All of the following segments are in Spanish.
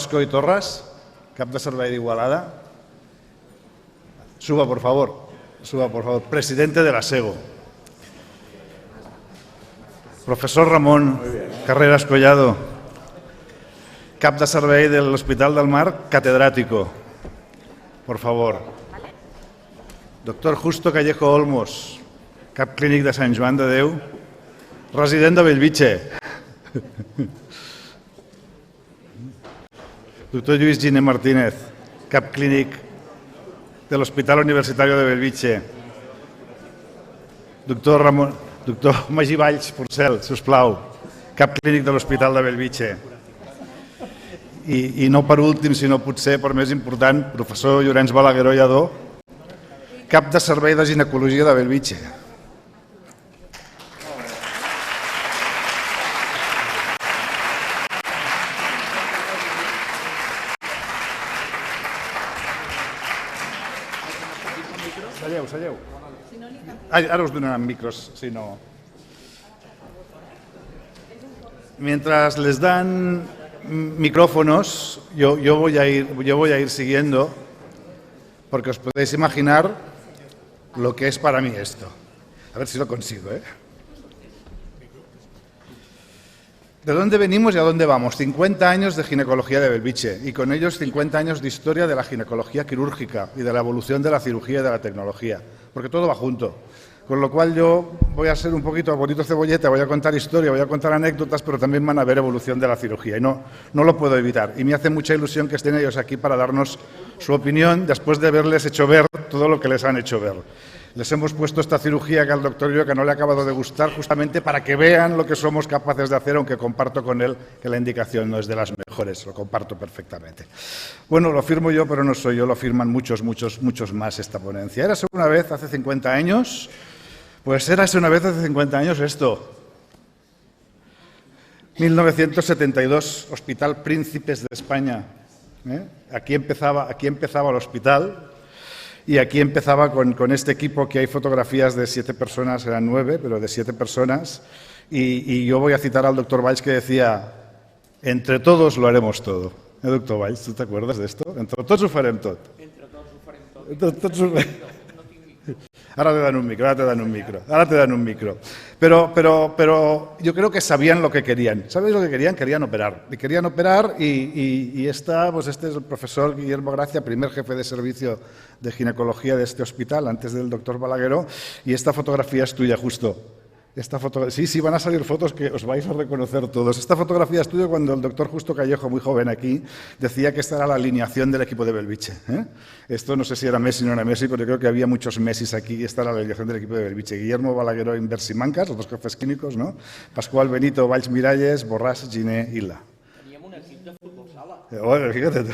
Carrasco y Torras, cap de servei d'Igualada. Suba, por favor. Suba, por favor. Presidente de la SEGO. Profesor Ramón Carreras Collado, cap de servei del Hospital del Mar, catedrático. Por favor. Doctor Justo Callejo Olmos, cap clínic de Sant Joan de Déu, resident de Bellvitge. Doctor Lluís Giner Martínez, cap clínic del Hospital Universitario de Bellvitge. Doctor Magí Valls Porcel, sisplau, cap clínic de l'Hospital de Bellvitge. I no per últim, sinó potser per més important, professor Llorenç Balagueró Lladó, cap de servei de ginecologia de Bellvitge. Seieu. Ara us donaran micros, si no. Mientras les dan micrófonos, yo voy a ir siguiendo, porque os podéis imaginar lo que es para mí esto. A ver si lo consigo, ¿eh? ¿De dónde venimos y a dónde vamos? 50 años de ginecología de Bellvitge y con ellos 50 años de historia de la ginecología quirúrgica y de la evolución de la cirugía y de la tecnología, porque todo va junto. Con lo cual yo voy a ser un poquito bonito cebolleta, voy a contar historia, voy a contar anécdotas, pero también van a ver evolución de la cirugía y no lo puedo evitar. Y me hace mucha ilusión que estén ellos aquí para darnos su opinión después de haberles hecho ver todo lo que les han hecho ver. Les hemos puesto esta cirugía que al doctor yo que no le ha acabado de gustar justamente para que vean lo que somos capaces de hacer, aunque comparto con él que la indicación no es de las mejores, lo comparto perfectamente. Bueno, lo firmo yo, pero no soy yo, lo firman muchos más esta ponencia. Érase una vez hace 50 años, pues érase una vez hace 50 años esto. 1972, Hospital Príncipes de España. Aquí empezaba el hospital. Y aquí empezaba con este equipo, que hay fotografías de 7 personas, eran 9, pero de 7 personas. Y yo voy a citar al doctor Valls que decía, entre todos lo haremos todo. Doctor Valls, ¿tú te acuerdas de esto? Entre tots ho farem tot. Entre tots ho farem tot. Ahora te dan un micro. Pero yo creo que sabían lo que querían. ¿Sabéis lo que querían? Querían operar. Y querían operar y este es el profesor Guillermo Gracia, primer jefe de servicio de ginecología de este hospital, antes del doctor Balagueró, y esta fotografía es tuya, Justo. Sí, van a salir fotos que os vais a reconocer todos. Esta fotografía es tuya cuando el doctor Justo Callejo, muy joven aquí, decía que esta era la alineación del equipo de Bellvitge. Esto no sé si era Messi o no era Messi, pero yo creo que había muchos Messis aquí y esta era la alineación del equipo de Bellvitge. Guillermo Balagueró Invers y Mancas, los dos jefes clínicos, ¿no? Pascual Benito, Valls Miralles, Borràs, Giner y La. Teníamos un equipo de fútbol sala. Bueno, fíjate tú.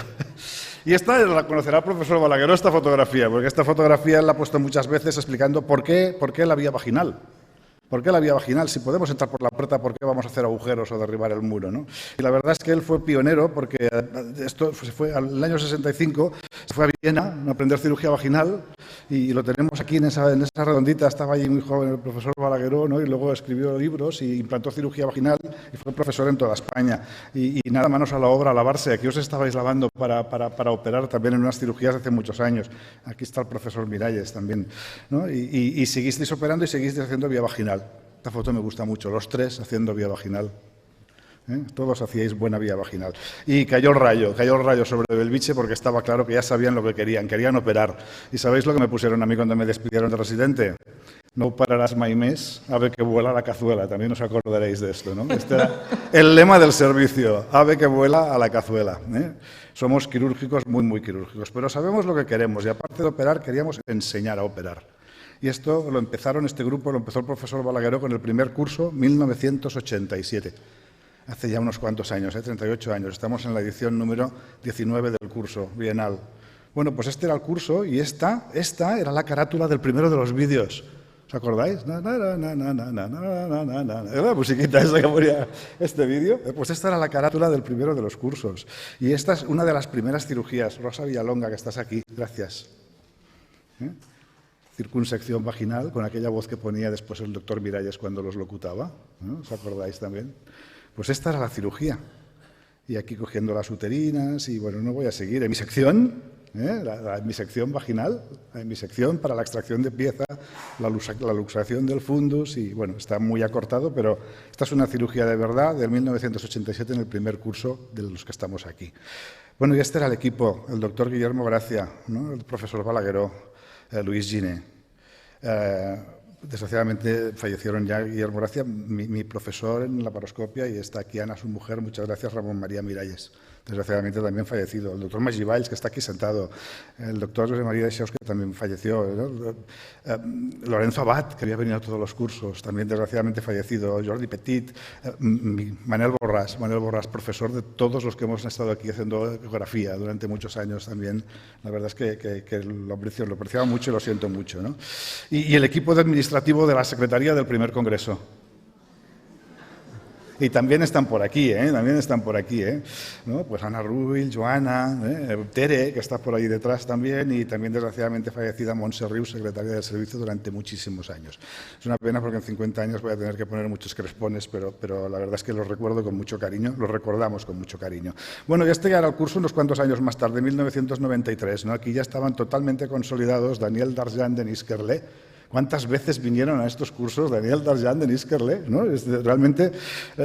Y esta la conocerá el profesor Balagueró, esta fotografía, porque esta fotografía la ha puesto muchas veces explicando por qué la vía vaginal. ¿Por qué la vía vaginal? Si podemos entrar por la puerta, ¿por qué vamos a hacer agujeros o derribar el muro, ¿no? Y la verdad es que él fue pionero porque esto fue al año 65, se fue a Viena a aprender cirugía vaginal y lo tenemos aquí en esa redondita, estaba allí muy joven el profesor Balagueró, ¿no? Y luego escribió libros y implantó cirugía vaginal y fue profesor en toda España. Y nada, manos a la obra, a lavarse. Aquí os estabais lavando para operar también en unas cirugías hace muchos años. Aquí está el profesor Miralles también, ¿no? Y seguisteis operando y seguisteis haciendo vía vaginal. Esta foto me gusta mucho, los 3 haciendo vía vaginal. Todos hacíais buena vía vaginal. Y cayó el rayo sobre Bellvitge porque estaba claro que ya sabían lo que querían operar. ¿Y sabéis lo que me pusieron a mí cuando me despidieron de residente? No operarás mai més, ave que vuela la cazuela. También os acordaréis de esto, ¿no? Este era el lema del servicio, ave que vuela a la cazuela. Somos quirúrgicos, muy quirúrgicos, pero sabemos lo que queremos y aparte de operar queríamos enseñar a operar. Y esto este grupo lo empezó el profesor Balagueró con el primer curso, 1987. Hace ya unos cuantos años, 38 años. Estamos en la edición número 19 del curso bienal. Bueno, pues este era el curso y esta era la carátula del primero de los vídeos. ¿Os acordáis? Era la musiquita esa que ponía este vídeo. Pues esta era la carátula del primero de los cursos. Y esta es una de las primeras cirugías. Rosa Villalonga, que estás aquí. Gracias. Circunsección vaginal, con aquella voz que ponía después el doctor Miralles cuando los locutaba, ¿no? ¿Os acordáis también? Pues esta era la cirugía. y aquí cogiendo las uterinas, y bueno, no voy a seguir. En mi sección, mi sección vaginal, en mi sección para la extracción de pieza, la luxación del fundus, y bueno, está muy acortado, pero esta es una cirugía de verdad del 1987 en el primer curso de los que estamos aquí. Bueno, y este era el equipo, el doctor Guillermo Gracia, ¿no? El profesor Balagueró, Luis Gine. Desgraciadamente fallecieron ya Guillermo Gracia, mi profesor en laparoscopia, y está aquí Ana, su mujer. Muchas gracias, Ramón María Miralles. Desgraciadamente también fallecido. El doctor Magí Valls, que está aquí sentado. El doctor José María de Xaus, que también falleció. ¿No? Lorenzo Abad, que había venido a todos los cursos, también desgraciadamente fallecido. Jordi Petit, Manel Borràs, profesor de todos los que hemos estado aquí haciendo ecografía durante muchos años también. La verdad es que lo apreciaba mucho y lo siento mucho, ¿no? Y el equipo administrativo de la Secretaría del primer Congreso. Y también están por aquí, ¿no? Pues Ana Rubil, Joana, Tere, que está por ahí detrás también, y también desgraciadamente fallecida Montse Rius, secretaria del servicio durante muchísimos años. Es una pena porque en 50 años voy a tener que poner muchos crespones, pero la verdad es que los recuerdo con mucho cariño, los recordamos con mucho cariño. Bueno, y este ya era el curso unos cuantos años más tarde, 1993, ¿no? Aquí ya estaban totalmente consolidados Daniel Darjan, Denis Kerlé. ¿Cuántas veces vinieron a estos cursos Daniel Darjan, Denis Kerlé? ¿No? Realmente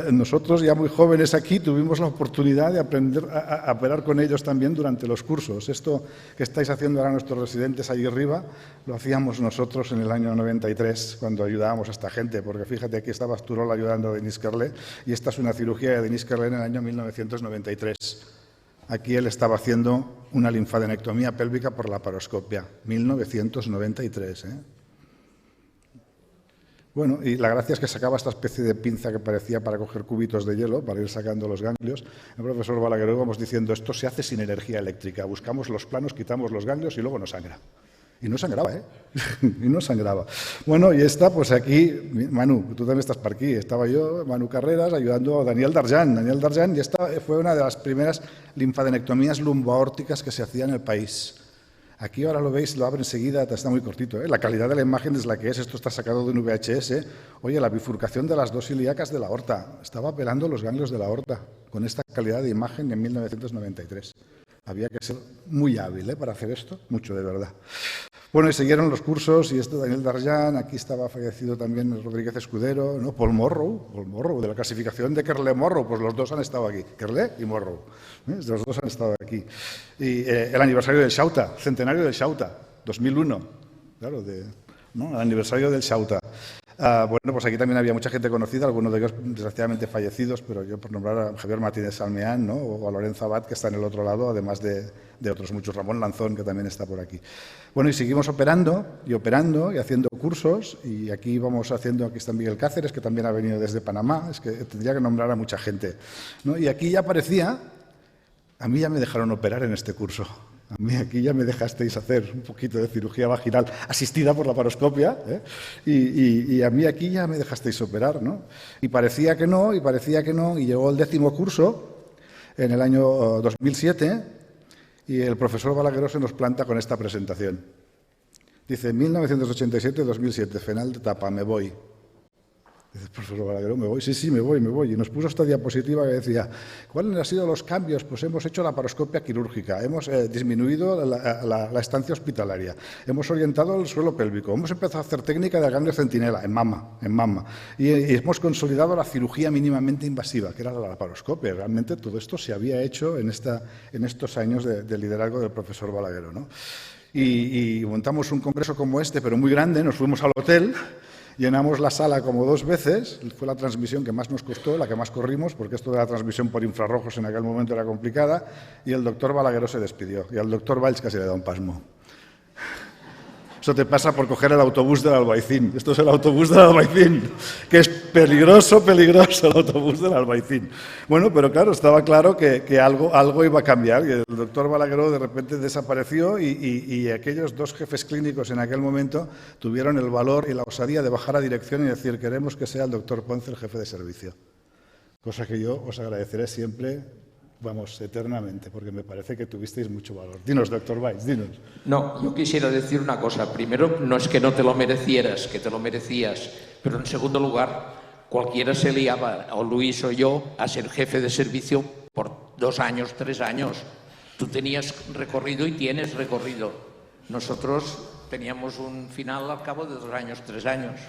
nosotros ya muy jóvenes aquí tuvimos la oportunidad de aprender a operar con ellos también durante los cursos. Esto que estáis haciendo ahora nuestros residentes allí arriba, lo hacíamos nosotros en el año 93 cuando ayudábamos a esta gente, porque fíjate, aquí estaba Asturol ayudando a Denis Kerlé, y esta es una cirugía de Denis Kerlé en el año 1993. Aquí él estaba haciendo una linfadenectomía pélvica por laparoscopia, 1993, Bueno, y la gracia es que sacaba esta especie de pinza que parecía para coger cubitos de hielo, para ir sacando los ganglios. El profesor Balagueró íbamos diciendo, esto se hace sin energía eléctrica. Buscamos los planos, quitamos los ganglios y luego no sangra. Y no sangraba, y no sangraba. Bueno, y esta, pues aquí, Manu, tú también estás por aquí. Estaba yo, Manu Carreras, ayudando a Daniel Darjan. Y esta fue una de las primeras linfadenectomías lumboaórticas que se hacía en el país. Aquí ahora lo veis, lo abro enseguida, está muy cortito. La calidad de la imagen es la que es, esto está sacado de un VHS. Oye, la bifurcación de las dos ilíacas de la aorta. Estaba pelando los ganglios de la aorta con esta calidad de imagen en 1993. Había que ser muy hábil para hacer esto, mucho de verdad. Bueno, y siguieron los cursos, y esto Daniel Darjan, aquí estaba fallecido también Rodríguez Escudero, ¿no? Paul Morrow, de la clasificación de Kerlé-Morrow, pues los dos han estado aquí, Kerlé y Morrow, los dos han estado aquí. Y el aniversario del Xauta, centenario del Xauta, 2001, claro, ¿no? El aniversario del Xauta. Bueno, pues aquí también había mucha gente conocida, algunos de ellos desgraciadamente fallecidos, pero yo por nombrar a Javier Martínez Salmeán, ¿no? O a Lorenzo Abad, que está en el otro lado, además de otros muchos, Ramón Lanzón, que también está por aquí. Bueno, y seguimos operando y haciendo cursos, y aquí vamos haciendo, aquí está Miguel Cáceres, que también ha venido desde Panamá, es que tendría que nombrar a mucha gente, ¿no? Y aquí ya parecía, a mí ya me dejaron operar en este curso. A mí aquí ya me dejasteis hacer un poquito de cirugía vaginal asistida por laparoscopia, y a mí aquí ya me dejasteis operar, ¿no? Y parecía que no, y llegó el 10º curso en el año 2007, y el profesor Balagueró se nos planta con esta presentación. Dice, 1987-2007, final de etapa, me voy. Dice, profesor Balagueró, ¿me voy? Sí, me voy. Y nos puso esta diapositiva que decía, ¿cuáles han sido los cambios? Pues hemos hecho laparoscopia quirúrgica, hemos disminuido la estancia hospitalaria, hemos orientado el suelo pélvico, hemos empezado a hacer técnica de ganglio centinela en mama, y hemos consolidado la cirugía mínimamente invasiva, que era la laparoscopia. Realmente todo esto se había hecho en estos años de liderazgo del profesor Balagueró, ¿no? Y montamos un congreso como este, pero muy grande, nos fuimos al hotel. Llenamos la sala como 2 veces, fue la transmisión que más nos costó, la que más corrimos, porque esto de la transmisión por infrarrojos en aquel momento era complicada, y el doctor Balagueró se despidió, y al doctor Valls casi le da un pasmo. Eso te pasa por coger el autobús del Albaicín. Esto es el autobús del Albaicín, que es peligroso el autobús del Albaicín. Bueno, pero claro, estaba claro que algo iba a cambiar, y el doctor Balagueró de repente desapareció, y aquellos 2 jefes clínicos en aquel momento tuvieron el valor y la osadía de bajar a dirección y decir, queremos que sea el doctor Ponce el jefe de servicio. Cosa que yo os agradeceré siempre, vamos, eternamente, porque me parece que tuvisteis mucho valor. Dinos, doctor Valls, dinos. No, yo quisiera decir una cosa. Primero, no es que no te lo merecieras, que te lo merecías, pero en segundo lugar, cualquiera se liaba, o Luis o yo, a ser jefe de servicio por 2 años, 3 años. Tú tenías recorrido y tienes recorrido. Nosotros teníamos un final al cabo de 2 años, 3 años.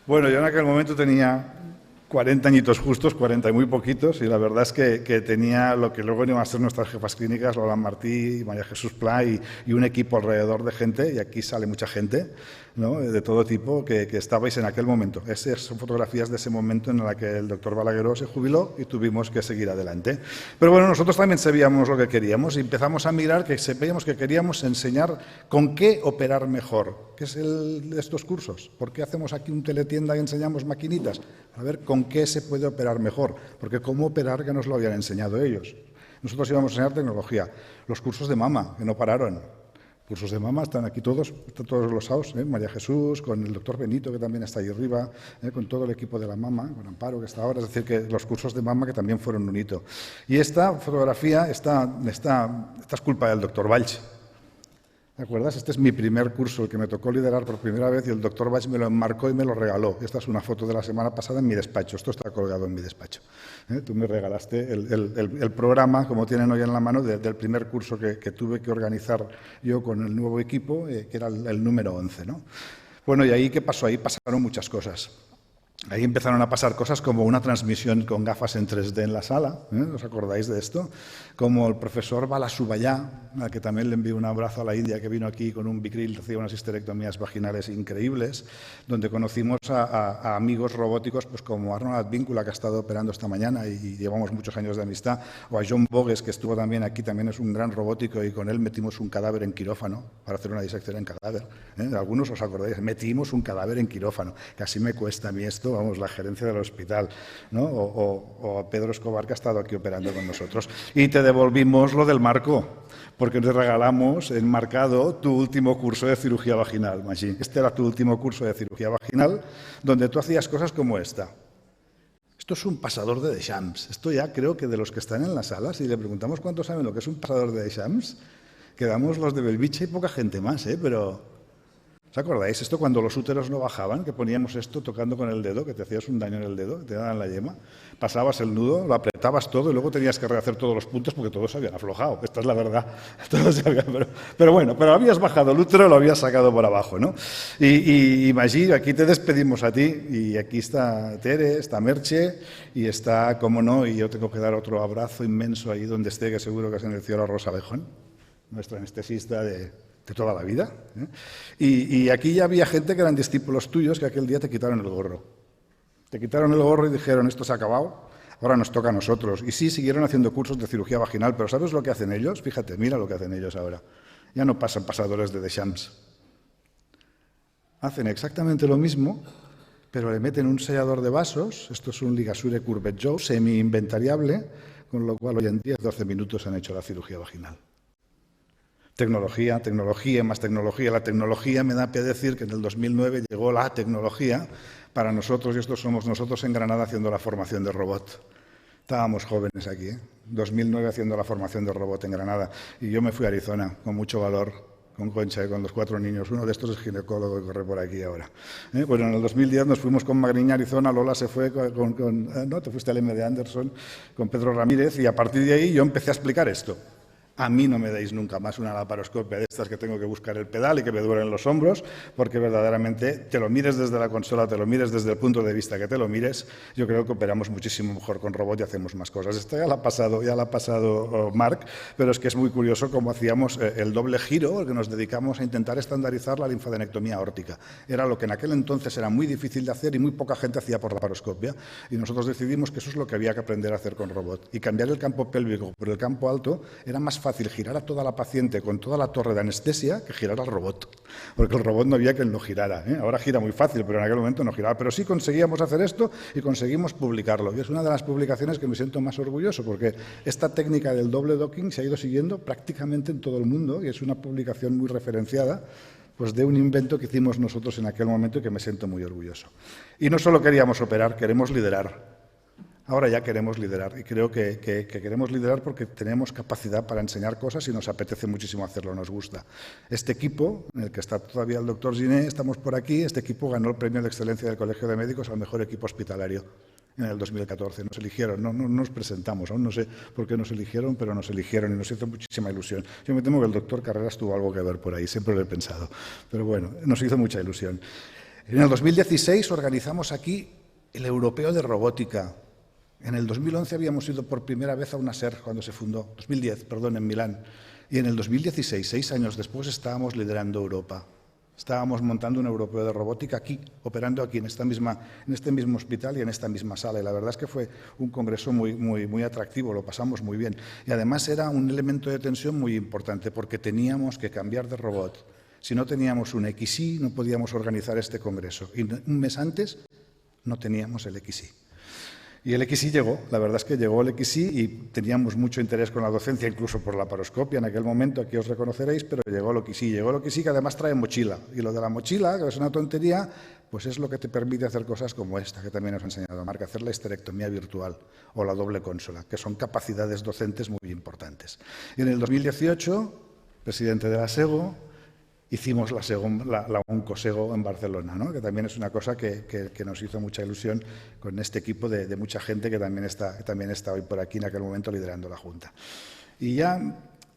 Bueno, yo en aquel momento tenía 40 añitos justos, 40 y muy poquitos, y la verdad es que tenía lo que luego iban a ser nuestras jefas clínicas, Lola Martí, María Jesús Pla, y un equipo alrededor de gente, y aquí sale mucha gente, ¿no?, de todo tipo, que estabais en aquel momento. Esas son fotografías de ese momento en el que el doctor Balagueró se jubiló y tuvimos que seguir adelante. Pero bueno, nosotros también sabíamos lo que queríamos y empezamos a mirar que sabíamos que queríamos enseñar con qué operar mejor. ¿Qué es de estos cursos? ¿Por qué hacemos aquí un teletienda y enseñamos maquinitas? A ver con qué se puede operar mejor, porque cómo operar que nos lo habían enseñado ellos. Nosotros íbamos a enseñar tecnología, los cursos de mama, que no pararon. Cursos de mama están aquí todos, están todos glosados, María Jesús, con el doctor Benito, que también está ahí arriba, con todo el equipo de la mama, con Amparo, que está ahora, es decir, que los cursos de mama que también fueron un hito. Y esta fotografía, esta es culpa del doctor Valls. ¿Te acuerdas? Este es mi primer curso, el que me tocó liderar por primera vez, y el doctor Valls me lo enmarcó y me lo regaló. Esta es una foto de la semana pasada en mi despacho. Esto está colgado en mi despacho. Tú me regalaste el programa, como tienen hoy en la mano, del primer curso que tuve que organizar yo con el nuevo equipo, que era el número 11, ¿no? Bueno, ¿y ahí qué pasó? Ahí pasaron muchas cosas. Ahí empezaron a pasar cosas como una transmisión con gafas en 3D en la sala, ¿os acordáis de esto? Como el profesor Balasubayá, al que también le envío un abrazo a la India, que vino aquí con un Bicril, hacía unas histerectomías vaginales increíbles, donde conocimos a amigos robóticos pues como Arnold Advíncula, que ha estado operando esta mañana y llevamos muchos años de amistad, o a John Bogues, que estuvo también aquí, también es un gran robótico, y con él metimos un cadáver en quirófano para hacer una disección en cadáver. Algunos os acordáis, metimos un cadáver en quirófano, casi me cuesta a mí esto, vamos, la gerencia del hospital, ¿no? O a Pedro Escobar, que ha estado aquí operando con nosotros. Y te devolvimos lo del marco, porque te regalamos enmarcado tu último curso de cirugía vaginal, Magí. Este era tu último curso de cirugía vaginal, donde tú hacías cosas como esta. Esto es un pasador de Deschamps. Esto ya creo que de los que están en la sala, si le preguntamos cuántos saben lo que es un pasador de Deschamps, quedamos los de Belviche y poca gente más, pero... ¿Os acordáis? Esto cuando los úteros no bajaban, que poníamos esto tocando con el dedo, que te hacías un daño en el dedo, que te daban la yema, pasabas el nudo, lo apretabas todo y luego tenías que rehacer todos los puntos porque todos se habían aflojado. Esta es la verdad. Pero bueno, pero habías bajado el útero, lo habías sacado por abajo, ¿no? Y Magí, aquí te despedimos a ti, y aquí está Tere, está Merche, y está, cómo no, y yo tengo que dar otro abrazo inmenso ahí donde esté, que seguro que es en el cielo, a Rosa Bejón, nuestra anestesista de toda la vida. Y aquí ya había gente que eran discípulos tuyos que aquel día te quitaron el gorro. Te quitaron el gorro y dijeron, esto se ha acabado, ahora nos toca a nosotros. Y sí, siguieron haciendo cursos de cirugía vaginal, pero ¿sabes lo que hacen ellos? Fíjate, mira lo que hacen ellos ahora. Ya no pasan pasadores de Deschamps. Hacen exactamente lo mismo, pero le meten un sellador de vasos. Esto es un Ligasure Courbet Joe, semi-inventariable, con lo cual hoy en 10-12 minutos han hecho la cirugía vaginal. Tecnología, tecnología, más tecnología. La tecnología me da pie decir que en el 2009 llegó la tecnología para nosotros, y estos somos nosotros en Granada haciendo la formación de robot. Estábamos jóvenes aquí, 2009 haciendo la formación de robot en Granada. Y yo me fui a Arizona con mucho valor, con Concha y con los 4 niños. Uno de estos es ginecólogo y corre por aquí ahora. Bueno, en el 2010 nos fuimos con Magriña a Arizona, Lola se fue no, te fuiste al MD Anderson, con Pedro Ramírez, y a partir de ahí yo empecé a explicar esto. A mí no me deis nunca más una laparoscopia de estas que tengo que buscar el pedal y que me duelen los hombros, porque verdaderamente te lo mires desde la consola, te lo mires desde el punto de vista que te lo mires, yo creo que operamos muchísimo mejor con robot y hacemos más cosas. Esto ya lo ha pasado Marc, pero es que es muy curioso cómo hacíamos el doble giro, que nos dedicamos a intentar estandarizar la linfadenectomía aórtica. Era lo que en aquel entonces era muy difícil de hacer y muy poca gente hacía por laparoscopia, y nosotros decidimos que eso es lo que había que aprender a hacer con robot. Y cambiar el campo pélvico por el campo alto era más fácil girar a toda la paciente con toda la torre de anestesia que girar al robot, porque el robot no había quien lo girara. Ahora gira muy fácil, pero en aquel momento no giraba. Pero sí conseguíamos hacer esto y conseguimos publicarlo. Y es una de las publicaciones que me siento más orgulloso, porque esta técnica del doble docking se ha ido siguiendo prácticamente en todo el mundo y es una publicación muy referenciada, pues de un invento que hicimos nosotros en aquel momento y que me siento muy orgulloso. Y no solo queríamos operar, queremos liderar. Ahora ya queremos liderar, y creo que queremos liderar porque tenemos capacidad para enseñar cosas y nos apetece muchísimo hacerlo, nos gusta. Este equipo, en el que está todavía el doctor Giné, estamos por aquí, este equipo ganó el premio de excelencia del Colegio de Médicos al mejor equipo hospitalario en el 2014. Nos eligieron, no nos presentamos, aún no sé por qué nos eligieron, pero nos eligieron y nos hizo muchísima ilusión. Yo me temo que el doctor Carreras tuvo algo que ver por ahí, siempre lo he pensado. Pero bueno, nos hizo mucha ilusión. En el 2016 organizamos aquí el Europeo de Robótica. En el 2011 habíamos ido por primera vez a una SER cuando se fundó, 2010, perdón, en Milán. Y en el 2016, 6 años después, estábamos liderando Europa. Estábamos montando un europeo de robótica aquí, operando aquí, en este mismo hospital y en esta misma sala. Y la verdad es que fue un congreso muy atractivo, lo pasamos muy bien. Y además era un elemento de tensión muy importante porque teníamos que cambiar de robot. Si no teníamos un XY, no podíamos organizar este congreso. Y un mes antes no teníamos el XY. Y el XY llegó, la verdad es que llegó el XY y teníamos mucho interés con la docencia, incluso por la paroscopia en aquel momento, aquí os reconoceréis, pero llegó el XY que además trae mochila. Y lo de la mochila, que es una tontería, pues es lo que te permite hacer cosas como esta, que también os ha enseñado Marc, hacer la histerectomía virtual o la doble consola, que son capacidades docentes muy importantes. Y en el 2018, presidente de la SEGO, hicimos la Oncosego en Barcelona, ¿no? Que también es una cosa que nos hizo mucha ilusión con este equipo de mucha gente que también está hoy por aquí en aquel momento liderando la Junta. Y ya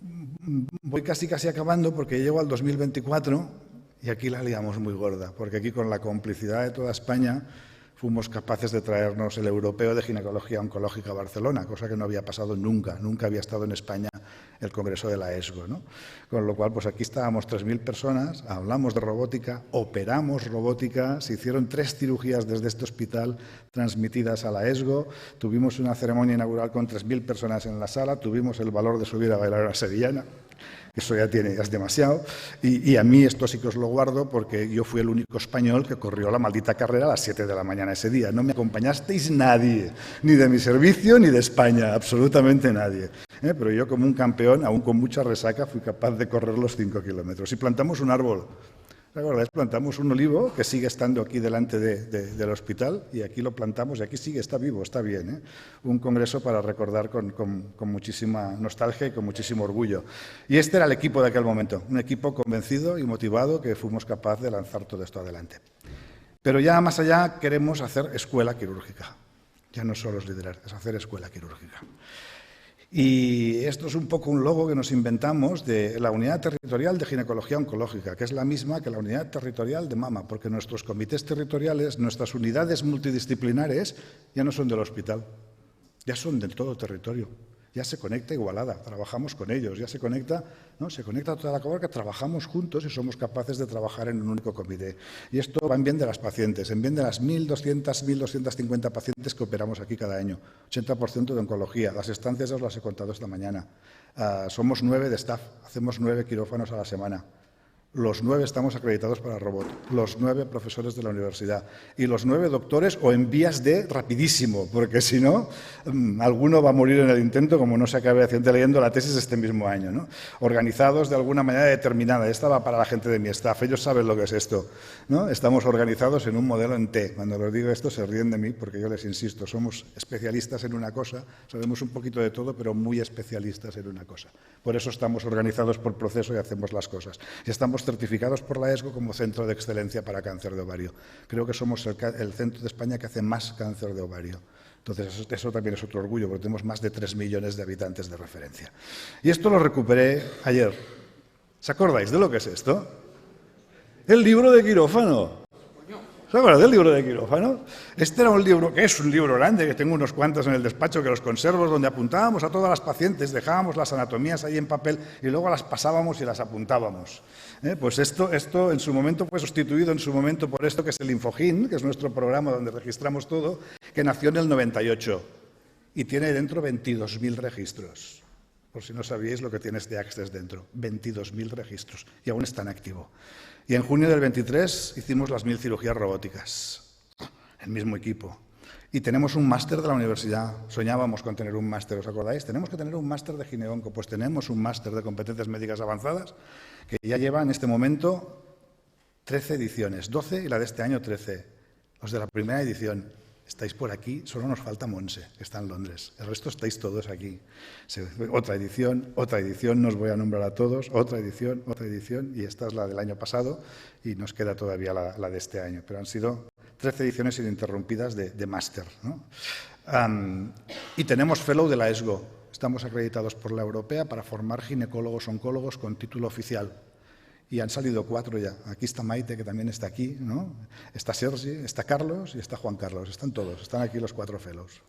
voy casi acabando porque llego al 2024 y aquí la liamos muy gorda, porque aquí con la complicidad de toda España fuimos capaces de traernos el Europeo de Ginecología Oncológica a Barcelona, cosa que no había pasado nunca había estado en España el Congreso de la ESGO, ¿no? Con lo cual, pues aquí estábamos 3.000 personas, hablamos de robótica, operamos robótica, se hicieron 3 cirugías desde este hospital transmitidas a la ESGO, tuvimos una ceremonia inaugural con 3.000 personas en la sala, tuvimos el valor de subir a bailar a sevillana. Eso ya es demasiado. Y a mí esto sí que os lo guardo porque yo fui el único español que corrió la maldita carrera a las 7 de la mañana ese día. No me acompañasteis nadie, ni de mi servicio ni de España, absolutamente nadie. Pero yo como un campeón, aún con mucha resaca, fui capaz de correr los 5 kilómetros. Y plantamos un árbol. ¿Recordáis? Plantamos un olivo que sigue estando aquí delante del hospital y aquí lo plantamos y aquí sigue, está vivo, está bien, ¿eh? Un congreso para recordar con muchísima nostalgia y con muchísimo orgullo. Y este era el equipo de aquel momento, un equipo convencido y motivado que fuimos capaces de lanzar todo esto adelante. Pero ya más allá queremos hacer escuela quirúrgica. Ya no solo es liderar, es hacer escuela quirúrgica. Y esto es un poco un logo que nos inventamos de la Unidad Territorial de Ginecología Oncológica, que es la misma que la Unidad Territorial de Mama, porque nuestros comités territoriales, nuestras unidades multidisciplinares, ya no son del hospital, ya son del todo territorio. Ya se conecta Igualada, trabajamos con ellos, ya se conecta toda la comarca, trabajamos juntos y somos capaces de trabajar en un único comité. Y esto va en bien de las pacientes, en bien de las 1.200, 1.250 pacientes que operamos aquí cada año, 80% de oncología. Las estancias os las he contado esta mañana. Somos 9 de staff, hacemos 9 quirófanos a la semana. Los 9 estamos acreditados para robot, los 9 profesores de la universidad y los 9 doctores o en vías de rapidísimo, porque si no, alguno va a morir en el intento como no se acabe leyendo la tesis este mismo año, ¿no? Organizados de alguna manera determinada. Esta va para la gente de mi staff, ellos saben lo que es esto, ¿no? Estamos organizados en un modelo en T. Cuando les digo esto se ríen de mí porque yo les insisto, somos especialistas en una cosa, sabemos un poquito de todo, pero muy especialistas en una cosa. Por eso estamos organizados por proceso y hacemos las cosas. Y estamos certificados por la ESGO como centro de excelencia para cáncer de ovario. Creo que somos el centro de España que hace más cáncer de ovario. Entonces, eso también es otro orgullo, porque tenemos más de 3 millones de habitantes de referencia. Y esto lo recuperé ayer. ¿Se acordáis de lo que es esto? El libro de quirófano. ¿Se acuerdan del libro de quirófano? Este era un libro, que es un libro grande, que tengo unos cuantos en el despacho que los conservo, donde apuntábamos a todas las pacientes, dejábamos las anatomías ahí en papel y luego las pasábamos y las apuntábamos. Pues esto en su momento fue sustituido por esto que es el Infogin, que es nuestro programa donde registramos todo, que nació en el 98 y tiene dentro 22.000 registros. Por si no sabíais lo que tiene este Access dentro, 22.000 registros y aún está en activo. Y en junio del 23 hicimos las 1.000 cirugías robóticas, el mismo equipo. Y tenemos un máster de la universidad. Soñábamos con tener un máster, ¿os acordáis? Tenemos que tener un máster de gineonco. Pues tenemos un máster de competencias médicas avanzadas que ya lleva en este momento 13 ediciones, 12 y la de este año 13. Los de la primera edición estáis por aquí, solo nos falta Monse, que está en Londres. El resto estáis todos aquí. Otra edición, no os voy a nombrar a todos, otra edición, y esta es la del año pasado y nos queda todavía la de este año. Pero han sido 13 ediciones ininterrumpidas de máster, ¿no? Y tenemos fellow de la ESGO. Estamos acreditados por la Europea para formar ginecólogos oncólogos con título oficial. Y han salido 4 ya. Aquí está Maite, que también está aquí, ¿no? Está Sergi, está Carlos y está Juan Carlos. Están todos, están aquí los 4 fellows.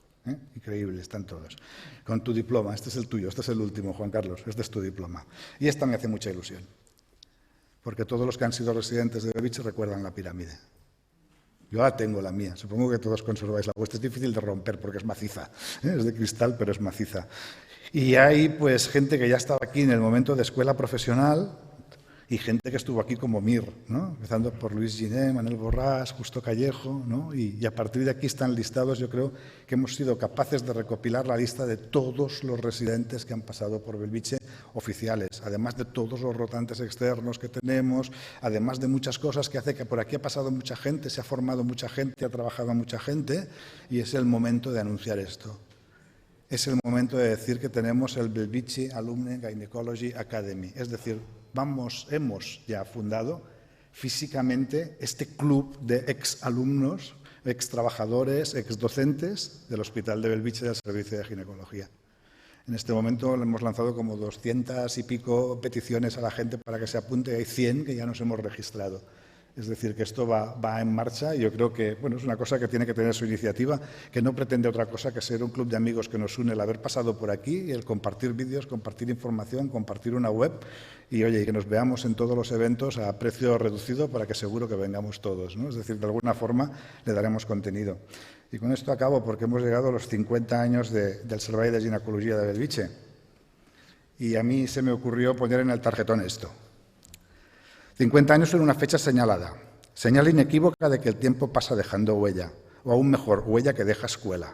Increíble, están todos. Con tu diploma, este es el tuyo, este es el último, Juan Carlos, este es tu diploma. Y esta me hace mucha ilusión, porque todos los que han sido residentes de Belviche recuerdan la pirámide. Yo ahora tengo la mía, supongo que todos conserváis la vuestra. Es difícil de romper porque es maciza, es de cristal, pero es maciza. Y hay pues gente que ya estaba aquí en el momento de escuela profesional y gente que estuvo aquí como Mir, ¿no? Empezando por Luis Giné, Manuel Borrás, Justo Callejo, ¿no? Y a partir de aquí están listados. Yo creo que hemos sido capaces de recopilar la lista de todos los residentes que han pasado por Belviche oficiales, además de todos los rotantes externos que tenemos, además de muchas cosas que hace que por aquí ha pasado mucha gente, se ha formado mucha gente, ha trabajado mucha gente, y es el momento de anunciar esto. Es el momento de decir que tenemos el Belviche Alumni Gynecology Academy, es decir, hemos ya fundado físicamente este club de exalumnos, extrabajadores, exdocentes del Hospital de Belviche del Servicio de Ginecología. En este momento le hemos lanzado como 200 y pico peticiones a la gente para que se apunte, y hay 100 que ya nos hemos registrado. Es decir, que esto va en marcha y yo creo que bueno, es una cosa que tiene que tener su iniciativa, que no pretende otra cosa que ser un club de amigos que nos une el haber pasado por aquí y el compartir vídeos, compartir información, compartir una web y, oye, y que nos veamos en todos los eventos a precio reducido para que seguro que vengamos todos, ¿no? Es decir, de alguna forma le daremos contenido. Y con esto acabo porque hemos llegado a los 50 años del Servei de Ginecología de Belviche y a mí se me ocurrió poner en el tarjetón esto. 50 años son una fecha señalada, señal inequívoca de que el tiempo pasa dejando huella, o aún mejor, huella que deja escuela.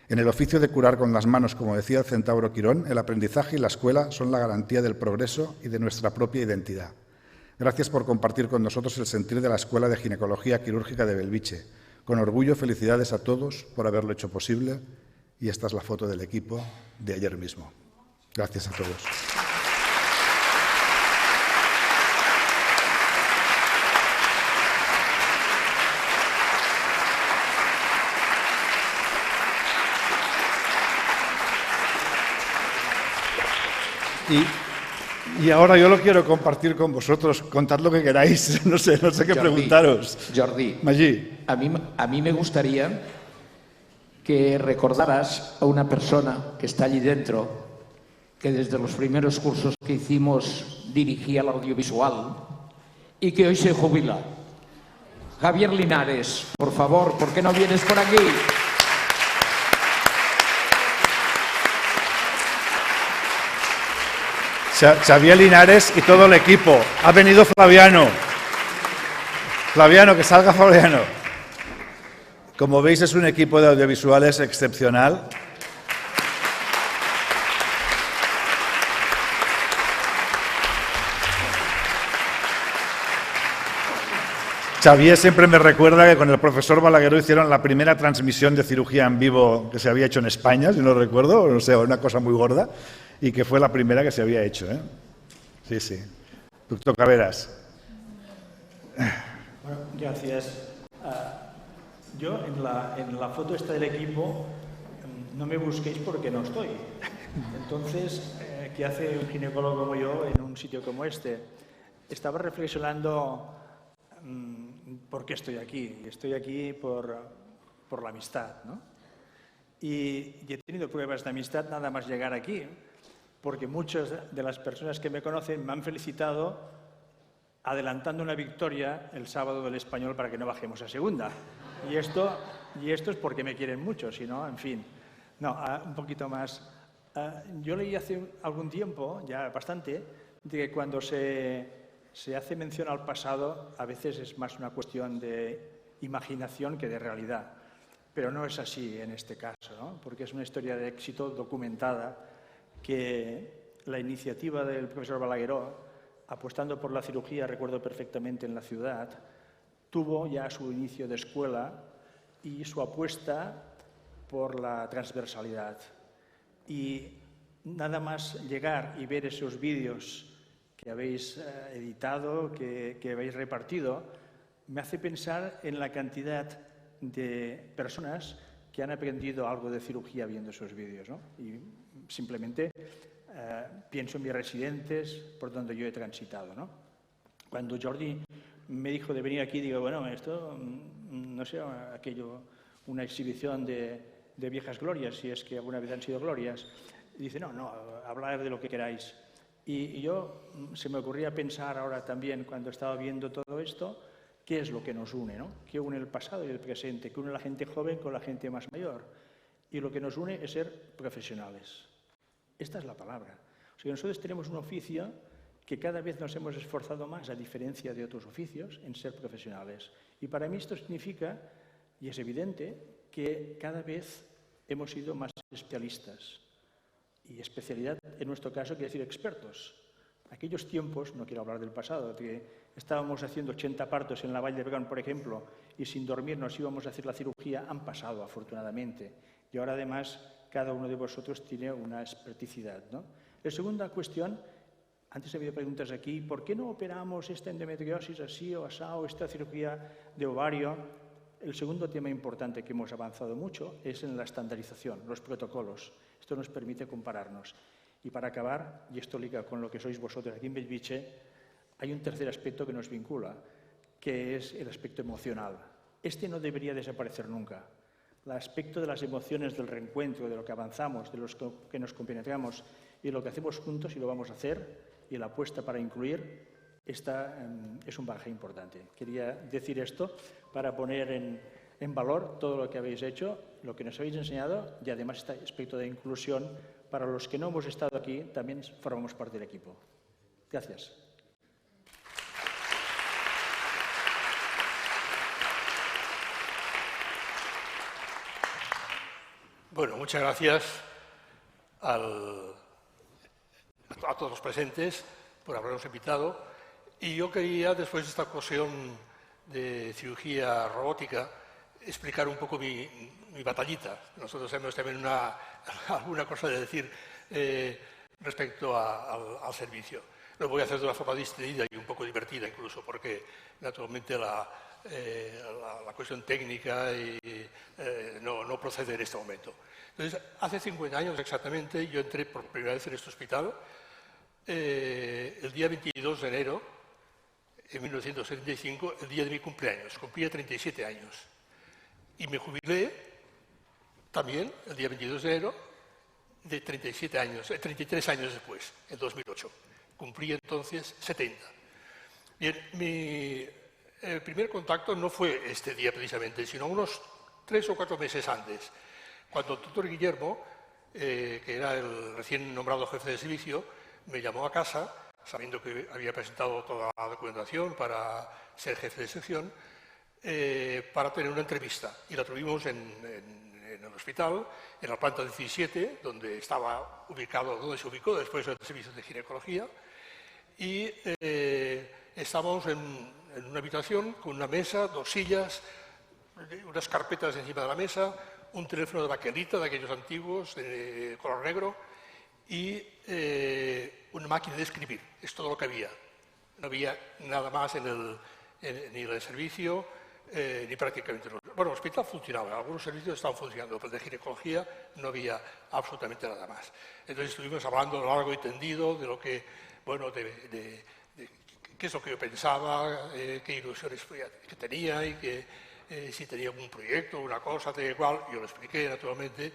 En el oficio de curar con las manos, como decía el centauro Quirón, el aprendizaje y la escuela son la garantía del progreso y de nuestra propia identidad. Gracias por compartir con nosotros el sentir de la Escuela de Ginecología Quirúrgica de Belviche. Con orgullo, felicidades a todos por haberlo hecho posible y esta es la foto del equipo de ayer mismo. Gracias a todos. Y ahora yo lo quiero compartir con vosotros. Contad lo que queráis. No sé qué preguntaros. Jordi, Magí. a mí me gustaría que recordaras a una persona que está allí dentro, que desde los primeros cursos que hicimos dirigía el audiovisual y que hoy se jubila. Javier Linares, por favor, ¿por qué no vienes por aquí? Xavier Linares y todo el equipo. Ha venido Flaviano. Flaviano, que salga Flaviano. Como veis, es un equipo de audiovisuales excepcional. Xavier siempre me recuerda que con el profesor Balagueró hicieron la primera transmisión de cirugía en vivo que se había hecho en España, si no recuerdo, o sea, una cosa muy gorda, y que fue la primera que se había hecho, ¿eh? Sí, sí. Doctor Caveras. Bueno, gracias. Yo en la foto esta del equipo no me busquéis porque no estoy. Entonces, ¿qué hace un ginecólogo como yo en un sitio como este? Estaba reflexionando por qué estoy aquí. Estoy aquí por la amistad, ¿no? Y he tenido pruebas de amistad nada más llegar aquí, porque muchas de las personas que me conocen me han felicitado adelantando una victoria el sábado del Español para que no bajemos a segunda. Y esto es porque me quieren mucho, si no, en fin. No, un poquito más. Yo leí hace algún tiempo, ya bastante, de que cuando se hace mención al pasado, a veces es más una cuestión de imaginación que de realidad. Pero no es así en este caso, ¿no? Porque es una historia de éxito documentada que la iniciativa del profesor Balagueró, apostando por la cirugía, recuerdo perfectamente en la ciudad, tuvo ya su inicio de escuela y su apuesta por la transversalidad. Y nada más llegar y ver esos vídeos que habéis editado, que habéis repartido, me hace pensar en la cantidad de personas que han aprendido algo de cirugía viendo esos vídeos, ¿no? Y simplemente pienso en mis residentes por donde yo he transitado, ¿no? Cuando Jordi me dijo de venir aquí, digo, bueno, esto, no sé, aquello, una exhibición de viejas glorias, si es que alguna vez han sido glorias. Y dice, no, hablar de lo que queráis. Y yo se me ocurría pensar ahora también, cuando estaba viendo todo esto, qué es lo que nos une, ¿no? ¿Qué une el pasado y el presente? ¿Qué une la gente joven con la gente más mayor? Y lo que nos une es ser profesionales. Esta es la palabra. O sea, nosotros tenemos un oficio que cada vez nos hemos esforzado más, a diferencia de otros oficios, en ser profesionales. Y para mí esto significa, y es evidente, que cada vez hemos sido más especialistas. Y especialidad, en nuestro caso, quiere decir expertos. Aquellos tiempos, no quiero hablar del pasado, que estábamos haciendo 80 partos en la Vall d'Hebron, por ejemplo, y sin dormir nos íbamos a hacer la cirugía, han pasado, afortunadamente. Y ahora, además, cada uno de vosotros tiene una experticidad, ¿no? La segunda cuestión, antes ha habido preguntas aquí, ¿por qué no operamos esta endometriosis así o asá, o esta cirugía de ovario? El segundo tema importante que hemos avanzado mucho es en la estandarización, los protocolos. Esto nos permite compararnos. Y para acabar, y esto liga con lo que sois vosotros aquí en Bellvitge, hay un tercer aspecto que nos vincula, que es el aspecto emocional. Este no debería desaparecer nunca. El aspecto de las emociones del reencuentro, de lo que avanzamos, de los que nos compenetramos y lo que hacemos juntos y lo vamos a hacer, y la apuesta para incluir, esta es un bagaje importante. Quería decir esto para poner en valor todo lo que habéis hecho, lo que nos habéis enseñado y además este aspecto de inclusión. Para los que no hemos estado aquí, también formamos parte del equipo. Gracias. Bueno, muchas gracias a todos los presentes por habernos invitado. Y yo quería, después de esta ocasión de cirugía robótica, explicar un poco mi batallita. Nosotros tenemos también alguna cosa de decir respecto al servicio. Lo voy a hacer de una forma distendida y un poco divertida incluso, porque naturalmente la cuestión técnica no procede en este momento. Entonces, hace 50 años exactamente, yo entré por primera vez en este hospital el día 22 de enero de 1975, el día de mi cumpleaños. Cumplía 37 años. Y me jubilé también el día 22 de enero de 33 años después, en 2008. Cumplí entonces 70. Bien, el primer contacto no fue este día precisamente, sino unos 3 o 4 meses antes, cuando el tutor Guillermo, que era el recién nombrado jefe de servicio, me llamó a casa, sabiendo que había presentado toda la documentación para ser jefe de sección, para tener una entrevista. Y la tuvimos en el hospital, en la planta 17, donde se ubicó después el servicio de ginecología. Y estábamos en una habitación con una mesa, 2 sillas, unas carpetas encima de la mesa, un teléfono de baquelita de aquellos antiguos, de color negro, y una máquina de escribir. Es todo lo que había. No había nada más ni en el servicio, ni prácticamente. Bueno, el hospital funcionaba, algunos servicios estaban funcionando, pero de ginecología no había absolutamente nada más. Entonces estuvimos hablando largo y tendido de lo que, bueno, de qué es lo que yo pensaba, qué ilusiones que tenía y que si tenía algún proyecto, una cosa, tal y cual. Yo lo expliqué, naturalmente,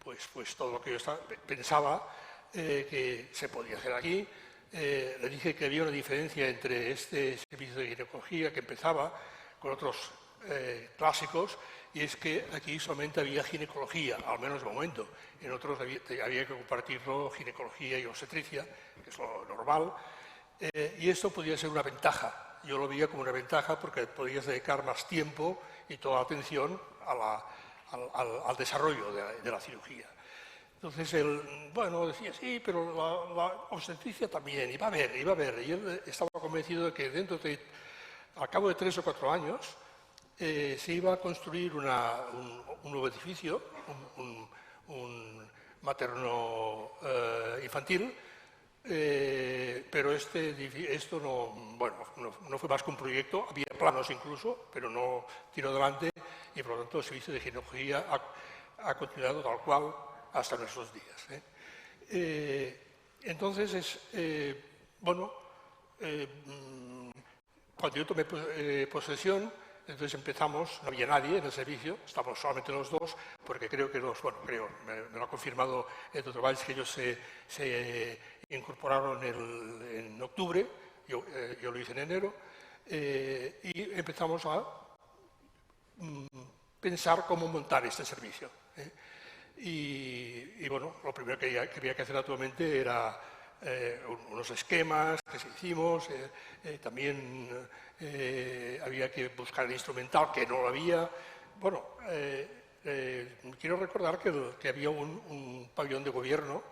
pues todo lo que yo pensaba que se podía hacer aquí. Le dije que había una diferencia entre este servicio de ginecología que empezaba con otros clásicos, y es que aquí solamente había ginecología, al menos de momento. En otros había que compartirlo ginecología y obstetricia, que es lo normal, y esto podía ser una ventaja. Yo lo veía como una ventaja porque podías dedicar más tiempo y toda la atención al desarrollo de la cirugía. Entonces él, bueno, decía, sí, pero la obstetricia también, iba a ver. Y él estaba convencido de que al cabo de 3 o 4 años, se iba a construir un nuevo edificio, un materno infantil, pero esto no fue más que un proyecto. Había planos incluso, pero no tiró adelante y por lo tanto el servicio de ginecología ha continuado tal cual hasta nuestros días. Entonces, cuando yo tomé posesión, entonces empezamos, no había nadie en el servicio, estamos solamente los dos, porque creo que me lo ha confirmado el doctor Valls, que ellos se incorporaron en octubre, yo lo hice en enero, y empezamos a pensar cómo montar este servicio. Y bueno, lo primero que había que hacer naturalmente era unos esquemas que hicimos, también había que buscar el instrumental, que no lo había. Bueno, quiero recordar que había un pabellón de gobierno,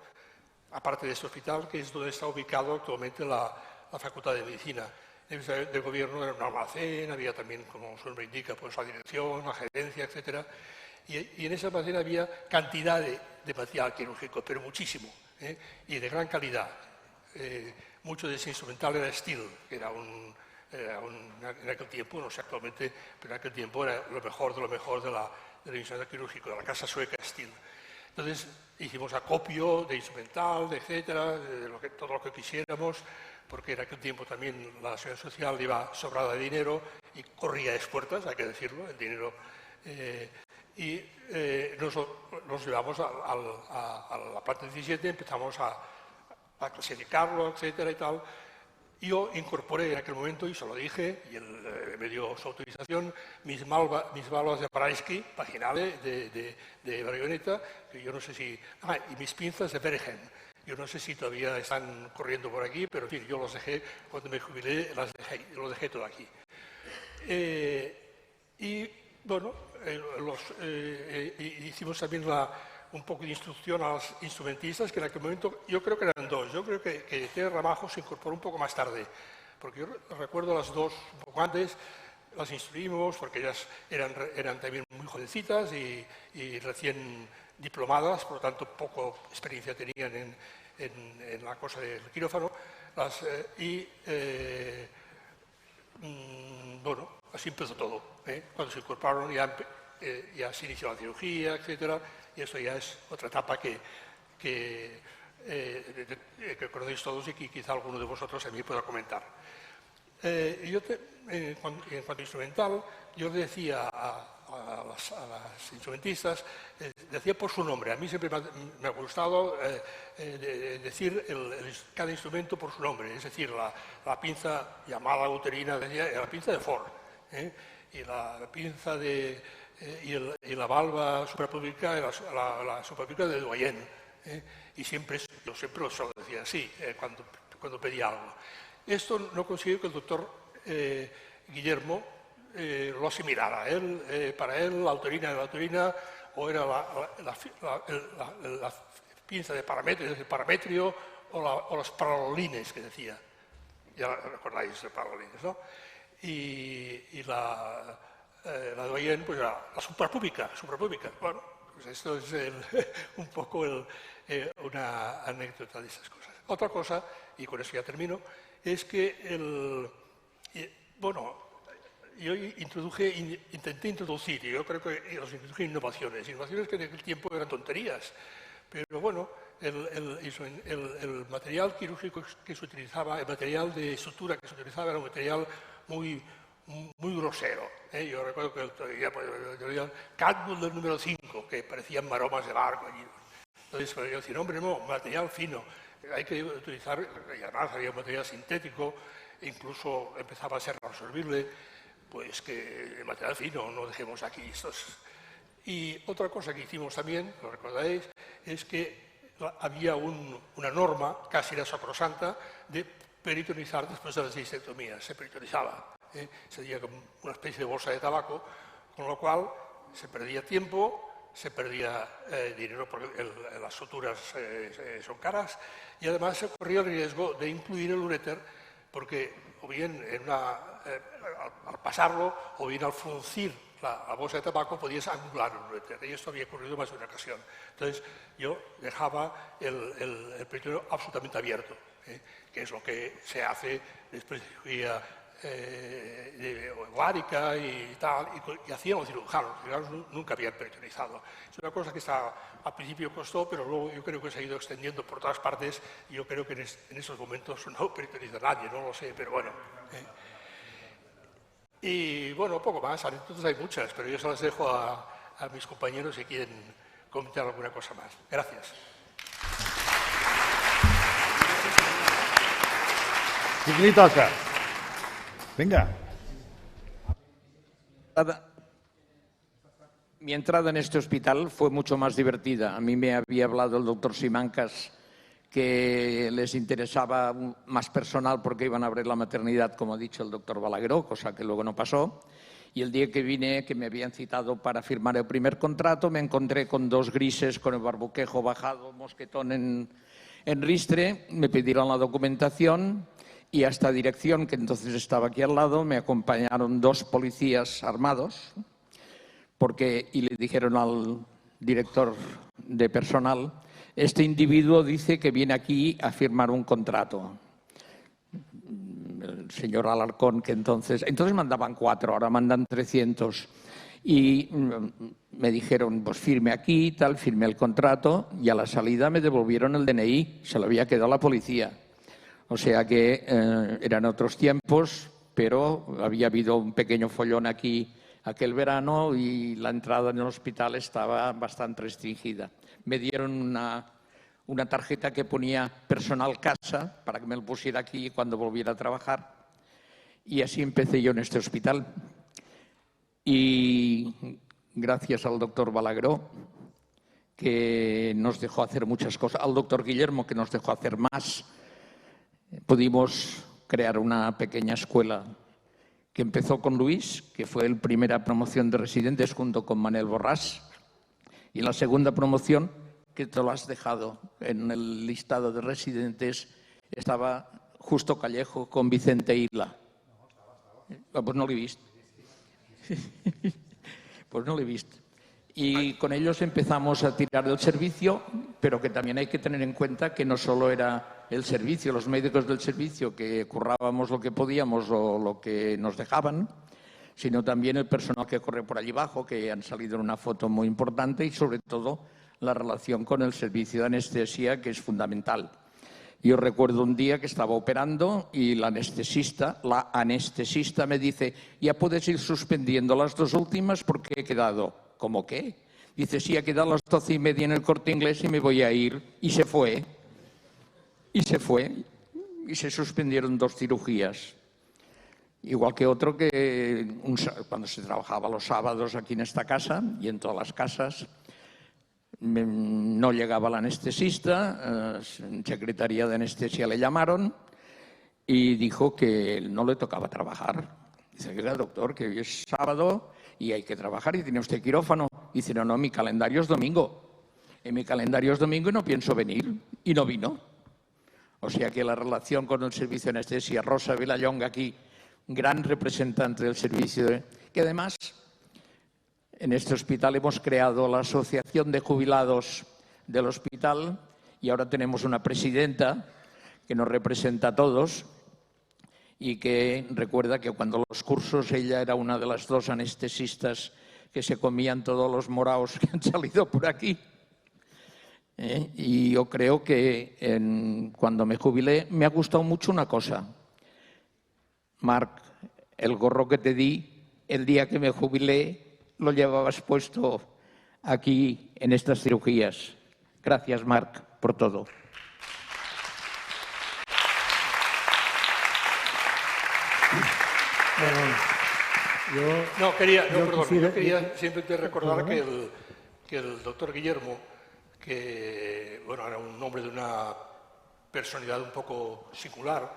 aparte de este hospital, que es donde está ubicado actualmente la Facultad de Medicina. El de gobierno era un almacén, había también, como su nombre indica, pues la dirección, la gerencia, etc. Y en ese almacén había cantidad de material quirúrgico, pero muchísimo, y de gran calidad. Mucho de ese instrumental era steel, que era en aquel tiempo, no sé actualmente, pero en aquel tiempo era lo mejor de del instrumental quirúrgico, de la casa sueca Steel. Entonces hicimos acopio de instrumental, etcétera, todo lo que quisiéramos, porque en aquel tiempo también la Seguridad Social iba sobrada de dinero y corría a expuertas, hay que decirlo, el dinero. Y nos llevamos a la planta 17, empezamos a clasificarlo, etcétera y tal. Yo incorporé en aquel momento, y se lo dije, y él me dio su autorización, mis válvulas de Paraysky, vaginales, de Marioneta, que yo no sé si... y mis pinzas de Bergen. Yo no sé si todavía están corriendo por aquí, pero en fin, yo los dejé, cuando me jubilé, los dejé todo aquí. Y bueno, hicimos también un poco de instrucción a los instrumentistas, que en aquel momento yo creo que eran dos. Yo creo que Tere Ramajo se incorporó un poco más tarde, porque yo recuerdo las dos un poco antes, las instruimos porque ellas eran también muy jovencitas y recién diplomadas, por lo tanto poco experiencia tenían en la cosa del quirófano. Bueno, así empezó todo. Cuando se incorporaron ya se inició la cirugía, etcétera, y esto ya es otra etapa que conocéis todos y que quizá alguno de vosotros a mí pueda comentar. En cuanto a instrumental, yo le decía a las instrumentistas, decía por su nombre. A mí siempre me ha gustado decir cada instrumento por su nombre, es decir, la pinza llamada uterina, la pinza de Ford, y la pinza y la valva suprapúbica, la suprapúbica de Doyen. Y yo siempre lo decía así cuando pedía algo. Esto no consiguió que el doctor Guillermo lo asimilara. Para él la uterina o era la pinza de parametrio o los paralolines que decía. Ya recordáis los paralolines, ¿no? Y la Doyen, pues era la suprapúbica. Bueno, pues esto es un poco una anécdota de esas cosas. Otra cosa, y con eso ya termino, es que yo intenté introducir, y yo creo que los introduje innovaciones que en aquel tiempo eran tonterías, pero bueno, el material quirúrgico que se utilizaba, el material de sutura que se utilizaba era un material muy grosero. Yo recuerdo que el cádmio del número 5, que parecían maromas de barco allí. Entonces yo decía, hombre, no, material fino, hay que utilizar, y además había un material sintético, incluso empezaba a ser absorbible, pues que el material fino, no dejemos aquí estos. Y otra cosa que hicimos también, lo recordáis, es que había una norma, casi era sacrosanta, de peritonizar después de las disectomías. Se peritonizaba, se hacía como una especie de bolsa de tabaco, con lo cual se perdía tiempo, se perdía dinero porque las suturas son caras, y además se corría el riesgo de incluir el uréter, porque o bien al pasarlo o bien al fruncir la bolsa de tabaco podías anular el uréter, y esto había ocurrido más de una ocasión. Entonces yo dejaba el peritoneo absolutamente abierto, que es lo que se hace después de cirugía Guárica y tal, y hacían los cirujanos nunca habían peritonizado. Es una cosa que al principio costó, pero luego yo creo que se ha ido extendiendo por todas partes, y yo creo que en esos momentos no peritoniza nadie, no lo sé, pero bueno. Y bueno, poco más, entonces hay muchas, pero yo se las dejo a mis compañeros si quieren comentar alguna cosa más. Gracias. ¿Quién le toca? Venga. Mi entrada en este hospital fue mucho más divertida. A mí me había hablado el doctor Simancas que les interesaba más personal porque iban a abrir la maternidad, como ha dicho el doctor Balagueró, cosa que luego no pasó. Y el día que vine, que me habían citado para firmar el primer contrato, me encontré con dos grises, con el barbuquejo bajado, mosquetón en ristre, me pidieron la documentación y a esta dirección, que entonces estaba aquí al lado, me acompañaron dos policías armados y le dijeron al director de personal: este individuo dice que viene aquí a firmar un contrato. El señor Alarcón, que entonces mandaban 4, ahora mandan 300. Y me dijeron, pues firme aquí, tal, firmé el contrato, y a la salida me devolvieron el DNI, se lo había quedado la policía. O sea que eran otros tiempos, pero había habido un pequeño follón aquí aquel verano y la entrada en el hospital estaba bastante restringida. Me dieron una tarjeta que ponía personal casa para que me lo pusiera aquí cuando volviera a trabajar, y así empecé yo en este hospital. Y gracias al doctor Balagueró, que nos dejó hacer muchas cosas, al doctor Guillermo, que nos dejó hacer más, pudimos crear una pequeña escuela que empezó con Luis, que fue la primera promoción de residentes junto con Manel Borràs, y la segunda promoción, que te lo has dejado en el listado de residentes, estaba Justo Callejo con Vicente Isla. Pues no l'he vist. Pues no l'he vist. Y con ellos empezamos a tirar del servicio, pero que también hay que tener en cuenta que no solo era el servicio, los médicos del servicio, que currábamos lo que podíamos o lo que nos dejaban, sino también el personal que corre por allí abajo, que han salido en una foto muy importante, y sobre todo la relación con el servicio de anestesia, que es fundamental. Yo recuerdo un día que estaba operando y la anestesista me dice: ya puedes ir suspendiendo las dos últimas porque he quedado. ¿Cómo qué? Dice: sí, he quedado a las 12:30 en el Corte Inglés y me voy a ir. Y se fue. Y se fue. Y se suspendieron 2 cirugías. Igual que otro que cuando se trabajaba los sábados aquí en esta casa y en todas las casas, no llegaba la anestesista, en Secretaría de Anestesia le llamaron y dijo que no le tocaba trabajar. Dice: que doctor, que hoy es sábado y hay que trabajar y tiene usted quirófano. Dice: no, mi calendario es domingo. En mi calendario es domingo y no pienso venir. Y no vino. O sea que la relación con el servicio de anestesia, Rosa Vilallonga aquí, gran representante del servicio, que además en este hospital hemos creado la Asociación de Jubilados del Hospital y ahora tenemos una presidenta que nos representa a todos y que recuerda que cuando los cursos ella era una de las 2 anestesistas que se comían todos los moraos que han salido por aquí. Y yo creo que cuando me jubilé me ha gustado mucho una cosa. Marc, el gorro que te di el día que me jubilé lo llevabas puesto aquí en estas cirugías. Gracias, Marc, por todo. Yo quería simplemente recordar que el doctor Guillermo, que bueno, era un hombre de una personalidad un poco singular,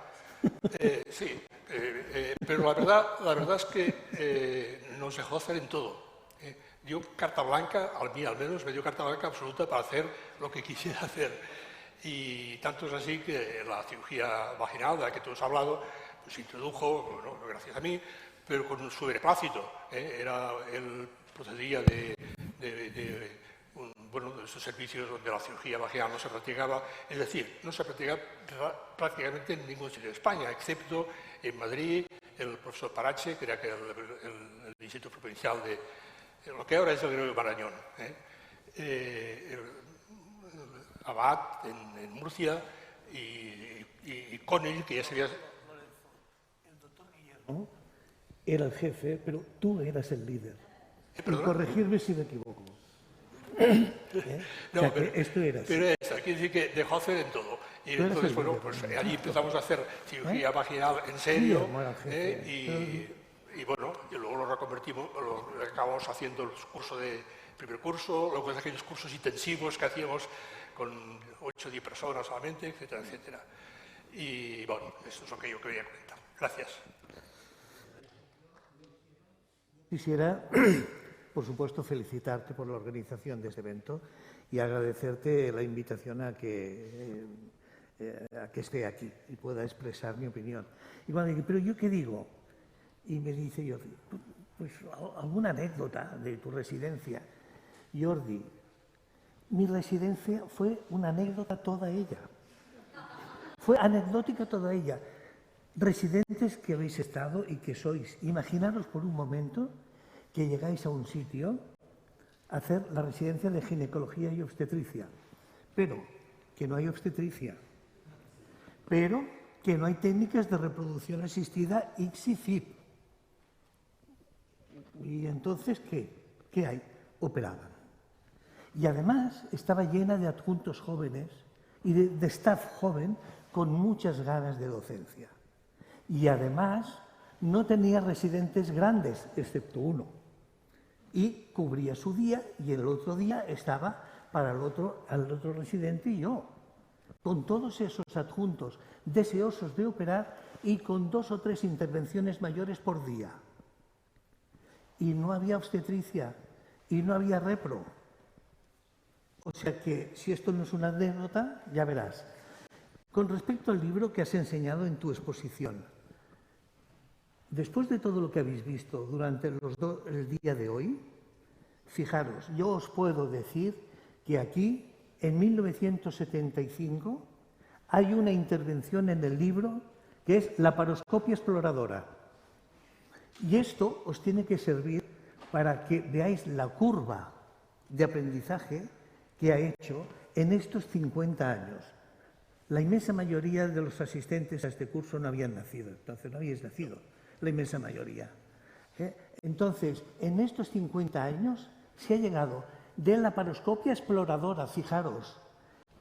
pero la verdad es que nos dejó hacer en todo. Dio carta blanca, a mí al menos me dio carta blanca absoluta para hacer lo que quisiera hacer. Y tanto es así que la cirugía vaginal, de la que tú has hablado, pues introdujo, bueno, gracias a mí, pero con su beneplácito. Él procedía de esos servicios donde la cirugía vaginal no se practicaba, es decir, no se practicaba prácticamente en ningún sitio de España, excepto en Madrid, el profesor Parache, que era el Instituto Provincial de lo que ahora es el Gregorio Marañón, el Abad en Murcia y Connell, que ya se había... El doctor Guillermo era el jefe, pero tú eras el líder. Y ¿Perdona? corregirme si me equivoco. No, o sea, que esto era así. pero quiere decir que dejó hacer en todo. Y Tú eres entonces, el bueno, líder, pues ¿no? allí empezamos a hacer cirugía vaginal en serio, Guillermo era el jefe. y bueno, y luego lo reconvertimos, lo acabamos haciendo el curso de primer curso, luego aquellos cursos intensivos que hacíamos con 8 o 10 personas solamente, etcétera, etcétera. Y bueno, eso es lo que yo quería comentar. Gracias. Quisiera, por supuesto, felicitarte por la organización de este evento y agradecerte la invitación a que esté aquí y pueda expresar mi opinión. Y cuando digo, ¿pero yo qué digo? Y me dice Jordi, pues alguna anécdota de tu residencia. Jordi, mi residencia fue una anécdota toda ella. Fue anecdótica toda ella. Residentes que habéis estado y que sois, imaginaros por un momento que llegáis a un sitio a hacer la residencia de ginecología y obstetricia, pero que no hay obstetricia, pero que no hay técnicas de reproducción asistida ICSI-FIP. ¿Y entonces qué? ¿Qué hay? Operaban. Y además estaba llena de adjuntos jóvenes y de staff joven con muchas ganas de docencia. Y además no tenía residentes grandes, excepto uno. Y cubría su día y el otro día estaba para el otro residente y yo. Con todos esos adjuntos deseosos de operar y con 2 o 3 intervenciones mayores por día. Y no había obstetricia y no había repro. O sea que si esto no es una anécdota, ya verás. Con respecto al libro que has enseñado en tu exposición, después de todo lo que habéis visto durante el día de hoy, fijaros, yo os puedo decir que aquí, en 1975, hay una intervención en el libro que es la paroscopia exploradora. Y esto os tiene que servir para que veáis la curva de aprendizaje que ha hecho en estos 50 años. La inmensa mayoría de los asistentes a este curso no habían nacido, entonces no habéis nacido, la inmensa mayoría. Entonces, en estos 50 años se ha llegado de la paroscopia exploradora, fijaros,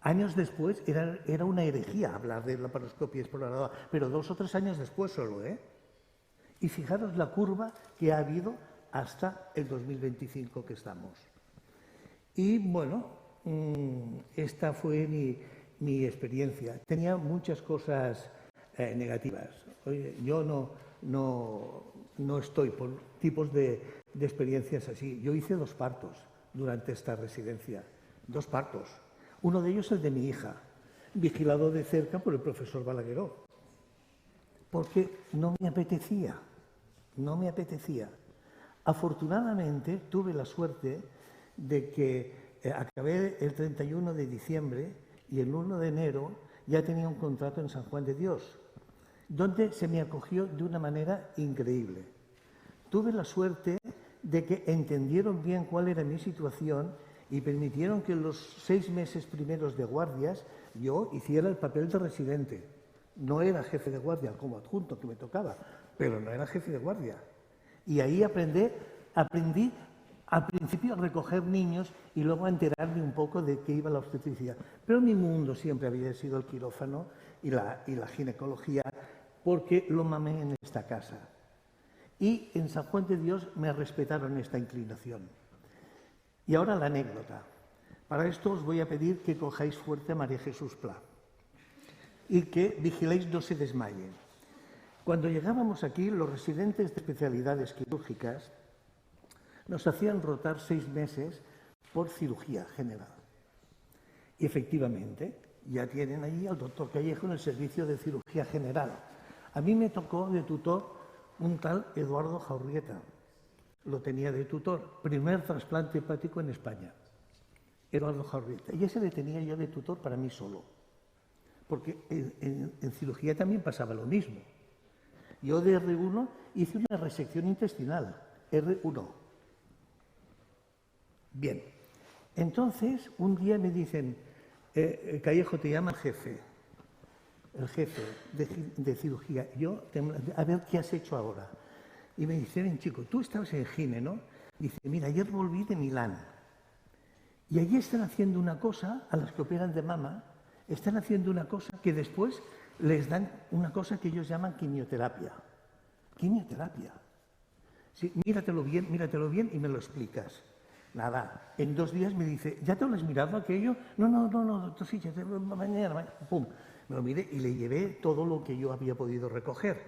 años después era una herejía hablar de la paroscopia exploradora, pero 2 o 3 años después solo, Y fijaros la curva que ha habido hasta el 2025 que estamos. Y bueno, esta fue mi experiencia. Tenía muchas cosas negativas. Oye, yo no estoy por tipos de experiencias así. Yo hice 2 partos durante esta residencia. 2 partos. Uno de ellos el de mi hija, vigilado de cerca por el profesor Balagueró. Porque no me apetecía. No me apetecía. Afortunadamente tuve la suerte de que acabé el 31 de diciembre y el 1 de enero ya tenía un contrato en San Juan de Dios, donde se me acogió de una manera increíble. Tuve la suerte de que entendieron bien cuál era mi situación y permitieron que en los 6 meses primeros de guardias yo hiciera el papel de residente. No era jefe de guardia como adjunto que me tocaba, pero no era jefe de guardia. Y ahí aprendí al principio a recoger niños y luego a enterarme un poco de qué iba la obstetricia. Pero mi mundo siempre había sido el quirófano y la ginecología, porque lo mamé en esta casa. Y en San Juan de Dios me respetaron esta inclinación. Y ahora la anécdota. Para esto os voy a pedir que cojáis fuerte a María Jesús Pla y que vigiléis no se desmayen. Cuando llegábamos aquí, los residentes de especialidades quirúrgicas nos hacían rotar 6 meses por cirugía general. Y efectivamente, ya tienen allí al doctor Callejo en el servicio de cirugía general. A mí me tocó de tutor un tal Eduardo Jaurrieta. Lo tenía de tutor, primer trasplante hepático en España. Eduardo Jaurrieta. Y ese le tenía yo de tutor para mí solo. Porque en cirugía también pasaba lo mismo. Yo de R1 hice una resección intestinal, R1. Bien, entonces un día me dicen, Callejo, te llama el jefe de cirugía. Yo, a ver, ¿qué has hecho ahora? Y me dice, ven chico, tú estabas en Gine, ¿no? Dice, mira, ayer volví de Milán. Y allí están haciendo una cosa, a las que operan de mama, están haciendo una cosa que después les dan una cosa que ellos llaman quimioterapia. Quimioterapia. Sí, míratelo bien y me lo explicas. Nada, en 2 días me dice, ¿ya te lo has mirado aquello? No, doctor, sí, mañana, pum. Me lo miré y le llevé todo lo que yo había podido recoger.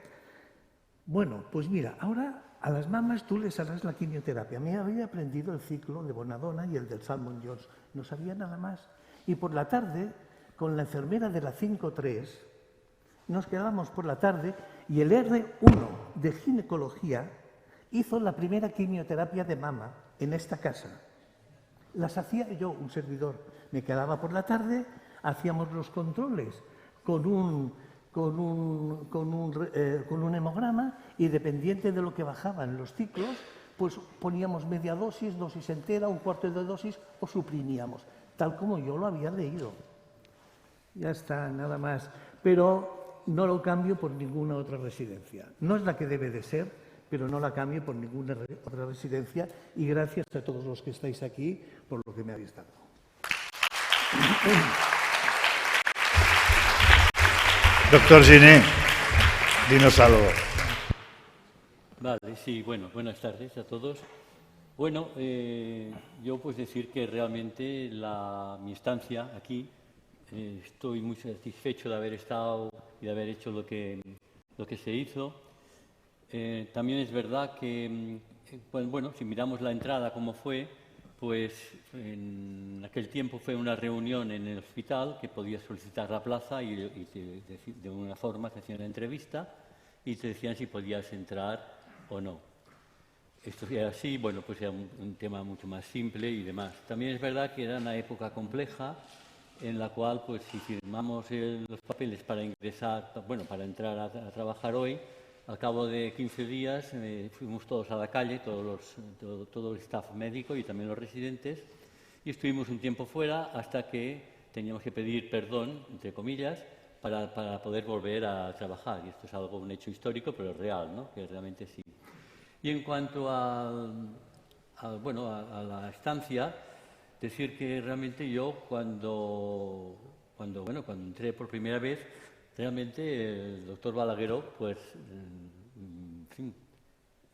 Bueno, pues mira, ahora a las mamas tú les harás la quimioterapia. Me había aprendido el ciclo de Bonadonna y el del Salmon Jones. No sabía nada más. Y por la tarde, con la enfermera de la 5-3, nos quedábamos por la tarde y el R1 de ginecología hizo la primera quimioterapia de mama en esta casa. Las hacía yo, un servidor. Me quedaba por la tarde, hacíamos los controles con un hemograma y dependiente de lo que bajaban los ciclos, pues poníamos media dosis, dosis entera, un cuarto de dosis o suprimíamos, tal como yo lo había leído. Ya está, nada más. Pero no lo cambio por ninguna otra residencia. No es la que debe de ser, pero no la cambio por ninguna otra residencia y gracias a todos los que estáis aquí por lo que me habéis dado. Doctor Giné, dinos algo. Vale, sí, bueno, buenas tardes a todos. Bueno, yo pues decir que realmente mi estancia aquí, estoy muy satisfecho de haber estado y de haber hecho lo que se hizo. También es verdad que, bueno, si miramos la entrada como fue, pues en aquel tiempo fue una reunión en el hospital que podías solicitar la plaza y de una forma te hacían una entrevista y te decían si podías entrar o no. Esto era así, bueno, pues era un tema mucho más simple y demás. También es verdad que era una época compleja en la cual, pues si firmamos los papeles para ingresar, bueno, para entrar a trabajar hoy, al cabo de 15 días fuimos todos a la calle, todo el staff médico y también los residentes, y estuvimos un tiempo fuera hasta que teníamos que pedir perdón, entre comillas, para poder volver a trabajar. Y esto es un hecho histórico, pero es real, ¿no? Que realmente sí. Y en cuanto a la estancia, decir que realmente yo cuando entré por primera vez, realmente el doctor Balagueró, pues, en fin,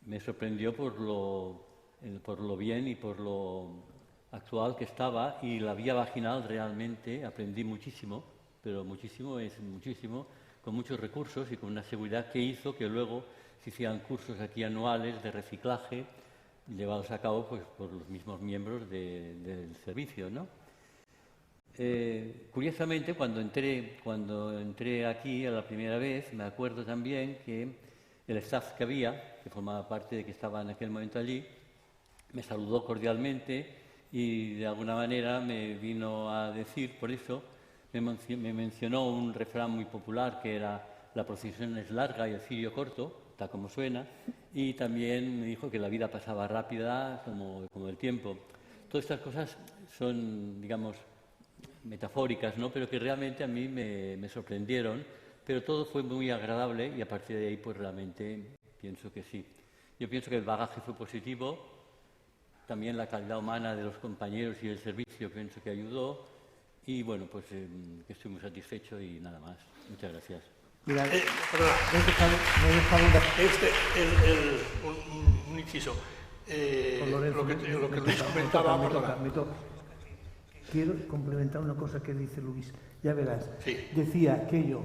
me sorprendió por lo bien y por lo actual que estaba, y la vía vaginal realmente aprendí muchísimo, pero muchísimo es muchísimo, con muchos recursos y con una seguridad que hizo que luego se hicieran cursos aquí anuales de reciclaje llevados a cabo pues, por los mismos miembros del servicio, ¿no? Curiosamente, cuando entré aquí a la primera vez, me acuerdo también que el staff que había, que formaba parte de que estaba en aquel momento allí, me saludó cordialmente y de alguna manera me vino a decir, por eso, me mencionó un refrán muy popular que era la procesión es larga y el cirio corto, tal como suena, y también me dijo que la vida pasaba rápida como el tiempo. Todas estas cosas son, digamos, metafóricas, ¿no? Pero que realmente a mí me sorprendieron, pero todo fue muy agradable y a partir de ahí pues realmente pienso que sí. Yo pienso que el bagaje fue positivo, también la calidad humana de los compañeros y el servicio pienso que ayudó y bueno, pues que estoy muy satisfecho y nada más. Muchas gracias. Mira, un inciso. Lo que Luis comentaba... Me toca. Quiero complementar una cosa que dice Luis. Ya verás. Sí. Decía aquello,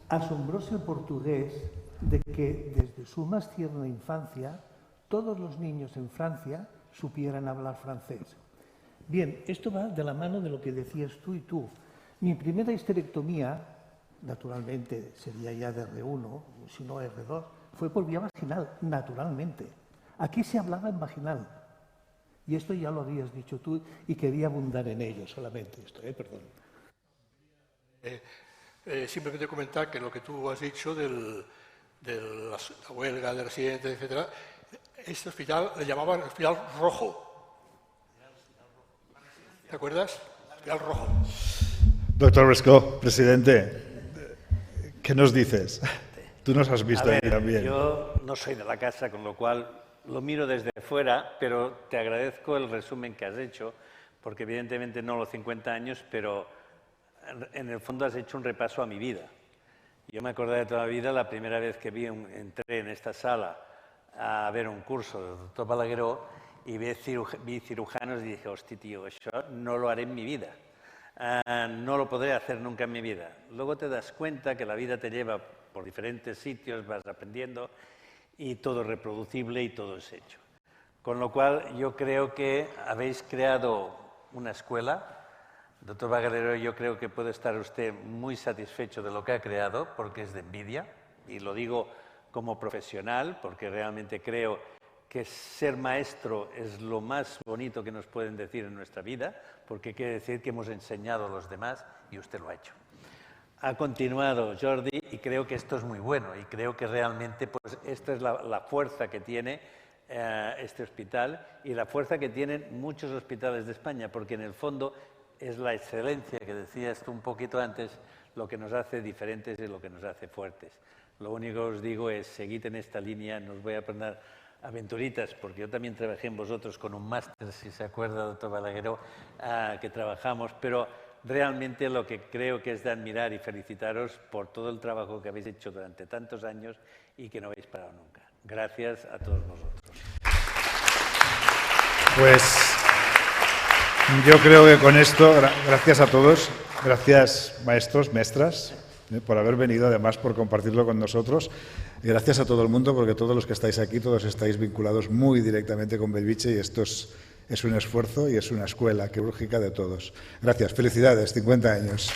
asombroso el portugués de que desde su más tierna infancia todos los niños en Francia supieran hablar francés. Bien, esto va de la mano de lo que decías tú y tú. Mi primera histerectomía, naturalmente sería ya de R1, si no R2, fue por vía vaginal, naturalmente. Aquí se hablaba en vaginal. Y esto ya lo habías dicho tú y quería abundar en ello solamente. Perdón. Simplemente comentar que lo que tú has dicho del de la huelga de residentes, etcétera, este hospital le llamaban Hospital Rojo. ¿Te acuerdas? Hospital Rojo. Doctor Brescó, presidente, ¿qué nos dices? Tú nos has visto ahí también. Yo no soy de la casa, con lo cual lo miro desde fuera, pero te agradezco el resumen que has hecho, porque evidentemente no los 50 años, pero en el fondo has hecho un repaso a mi vida. Yo me acordé de toda la vida la primera vez que entré en esta sala a ver un curso del doctor Balagueró y vi cirujanos y dije, hostia, tío, eso no lo haré en mi vida. No lo podré hacer nunca en mi vida. Luego te das cuenta que la vida te lleva por diferentes sitios, vas aprendiendo y todo es reproducible y todo es hecho. Con lo cual yo creo que habéis creado una escuela. Doctor Balagueró, yo creo que puede estar usted muy satisfecho de lo que ha creado, porque es de envidia, y lo digo como profesional, porque realmente creo que ser maestro es lo más bonito que nos pueden decir en nuestra vida, porque quiere decir que hemos enseñado a los demás y usted lo ha hecho. Ha continuado Jordi y creo que esto es muy bueno y creo que realmente pues, esta es la fuerza que tiene este hospital y la fuerza que tienen muchos hospitales de España, porque en el fondo es la excelencia que decías tú un poquito antes lo que nos hace diferentes y lo que nos hace fuertes. Lo único que os digo es seguid en esta línea, no os voy a poner aventuritas, porque yo también trabajé en vosotros con un máster, si se acuerda, doctor Balagueró, que trabajamos, pero realmente lo que creo que es de admirar y felicitaros por todo el trabajo que habéis hecho durante tantos años y que no habéis parado nunca. Gracias a todos vosotros. Pues yo creo que con esto, gracias a todos, gracias maestros, maestras, por haber venido, además por compartirlo con nosotros. Y gracias a todo el mundo, porque todos los que estáis aquí, todos estáis vinculados muy directamente con Bellvitge y esto es un esfuerzo y es una escuela quirúrgica de todos. Gracias, felicidades, 50 años.